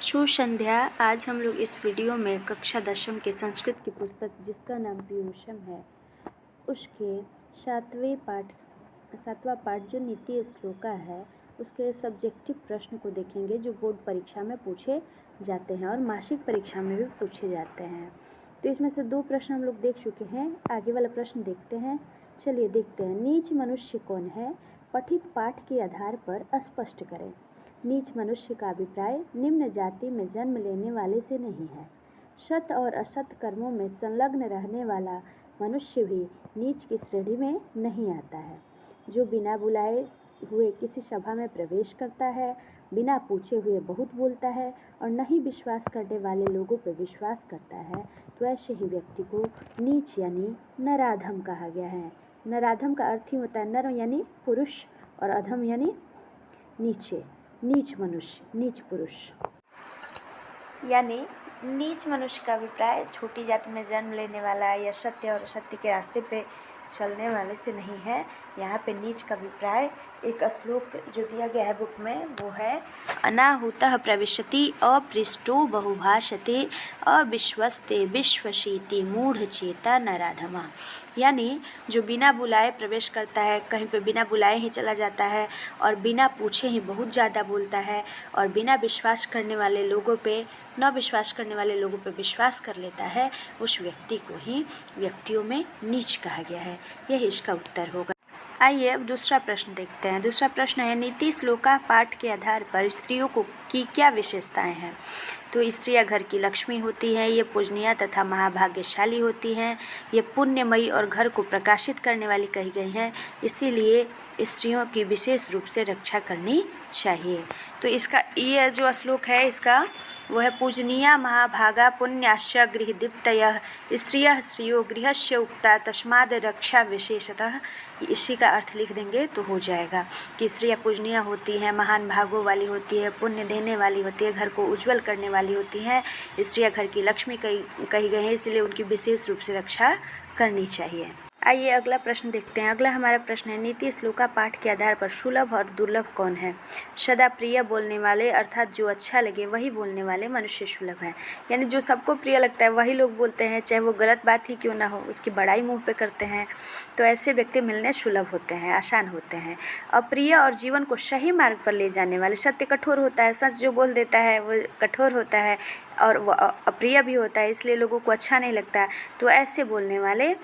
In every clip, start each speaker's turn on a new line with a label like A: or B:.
A: शुभ संध्या। आज हम लोग इस वीडियो में कक्षा 10वीं के संस्कृत की पुस्तक जिसका नाम पीयूषम है उसके सातवां पाठ जो नीति श्लोका है उसके सब्जेक्टिव प्रश्न को देखेंगे जो बोर्ड परीक्षा में पूछे जाते हैं और मासिक परीक्षा में भी पूछे जाते हैं। तो इसमें से 2 प्रश्न हम लोग देख चुके हैं, आगे वाला प्रश्न देखते हैं। चलिए देखते हैं। नीच मनुष्य कौन है? पठित पाठ के आधार पर स्पष्ट करें। नीच मनुष्य का अभिप्राय निम्न जाति में जन्म लेने वाले से नहीं है। सत और असत कर्मों में संलग्न रहने वाला मनुष्य भी नीच की श्रेणी में नहीं आता है। जो बिना बुलाए हुए किसी सभा में प्रवेश करता है, बिना पूछे हुए बहुत बोलता है और नहीं विश्वास करने वाले लोगों पर विश्वास करता है, तो ऐसे ही व्यक्ति को नीच यानी नराधम कहा गया है। नराधम का अर्थ ही होता है नर यानी पुरुष और अधम यानी नीचे, नीच मनुष्य, नीच पुरुष। यानी नीच मनुष्य का अभिप्राय छोटी जाति में जन्म लेने वाला या सत्य और असत्य के रास्ते पे चलने वाले से नहीं है। यहाँ पे नीच का अभिप्राय एक श्लोक जो दिया गया है बुक में वो है अनाहुतः प्रविशति अपृष्टो बहुभाषते अविश्वस्ते विश्वशीति मूढ़ चेता नराधमा। यानी जो बिना बुलाए प्रवेश करता है, कहीं पे बिना बुलाए ही चला जाता है और बिना पूछे ही बहुत ज़्यादा बोलता है और बिना विश्वास करने वाले लोगों पे विश्वास करने वाले लोगों पर विश्वास कर लेता है, उस व्यक्ति को ही व्यक्तियों में नीच कहा गया है। यही इसका उत्तर होगा। आइए अब दूसरा प्रश्न देखते हैं। दूसरा प्रश्न है नीति श्लोका पाठ के आधार पर स्त्रियों की क्या विशेषताएं हैं? तो स्त्रियां घर की लक्ष्मी होती हैं, ये पूजनीय तथा महाभाग्यशाली होती हैं, ये पुण्यमयी और घर को प्रकाशित करने वाली कही गई हैं, इसीलिए स्त्रियों की विशेष रूप से रक्षा करनी चाहिए। तो इसका ये जो श्लोक है इसका वो है पूजनीया महाभागा पुण्याश्च गृहदीप्तयः स्त्रियः श्रियो गृहस्य उक्ता तस्माद् रक्षा विशेषतः। इसी का अर्थ लिख देंगे तो हो जाएगा कि स्त्रियाँ पूजनीय होती हैं, महान भागों वाली होती है, पुण्य देने वाली होती है, घर को उज्जवल करने वाली होती हैं। स्त्रियाँ घर की लक्ष्मी कही गई हैं, इसलिए उनकी विशेष रूप से रक्षा करनी चाहिए। आइए अगला प्रश्न देखते हैं। अगला हमारा प्रश्न है नीति श्लोका पाठ के आधार पर सुलभ और दुर्लभ कौन है? सदा प्रिय बोलने वाले अर्थात जो अच्छा लगे वही बोलने वाले मनुष्य सुलभ हैं। यानी जो सबको प्रिय लगता है वही लोग बोलते हैं, चाहे वो गलत बात ही क्यों ना हो, उसकी बड़ाई मुंह पे करते हैं। तो ऐसे व्यक्ति मिलने सुलभ होते हैं, आसान होते हैं। अप्रिय और जीवन को सही मार्ग पर ले जाने वाले, सत्य कठोर होता है, सच जो बोल देता है वो कठोर होता है और वो अप्रिय भी होता है, इसलिए लोगों को अच्छा नहीं लगता। तो ऐसे बोलने वाले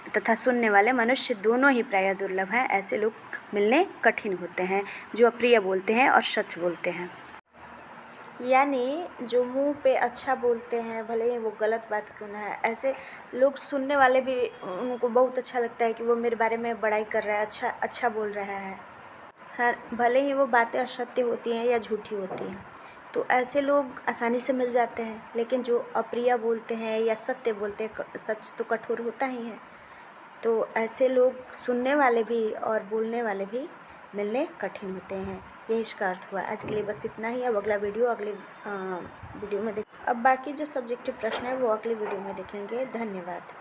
A: तथा सुनने वाले मनुष्य दोनों ही प्रायः दुर्लभ हैं। ऐसे लोग मिलने कठिन होते हैं जो अप्रिय बोलते हैं और सच बोलते हैं। यानी जो मुंह पे अच्छा बोलते हैं भले ही वो गलत बात क्यों ना है, ऐसे लोग सुनने वाले भी उनको बहुत अच्छा लगता है कि वो मेरे बारे में बड़ाई कर रहा है, अच्छा बोल रहा है। हर भले ही वो बातें असत्य होती हैं या झूठी होती हैं, तो ऐसे लोग आसानी से मिल जाते हैं। लेकिन जो अप्रिय बोलते हैं या सत्य बोलते हैं, सच तो कठोर होता ही है, तो ऐसे लोग सुनने वाले भी और बोलने वाले भी मिलने कठिन होते हैं। यही इसका अर्थ हुआ। आज के लिए बस इतना ही। अब अगला वीडियो अगले वीडियो में अब बाकी जो सब्जेक्टिव प्रश्न है वो अगले वीडियो में देखेंगे। धन्यवाद।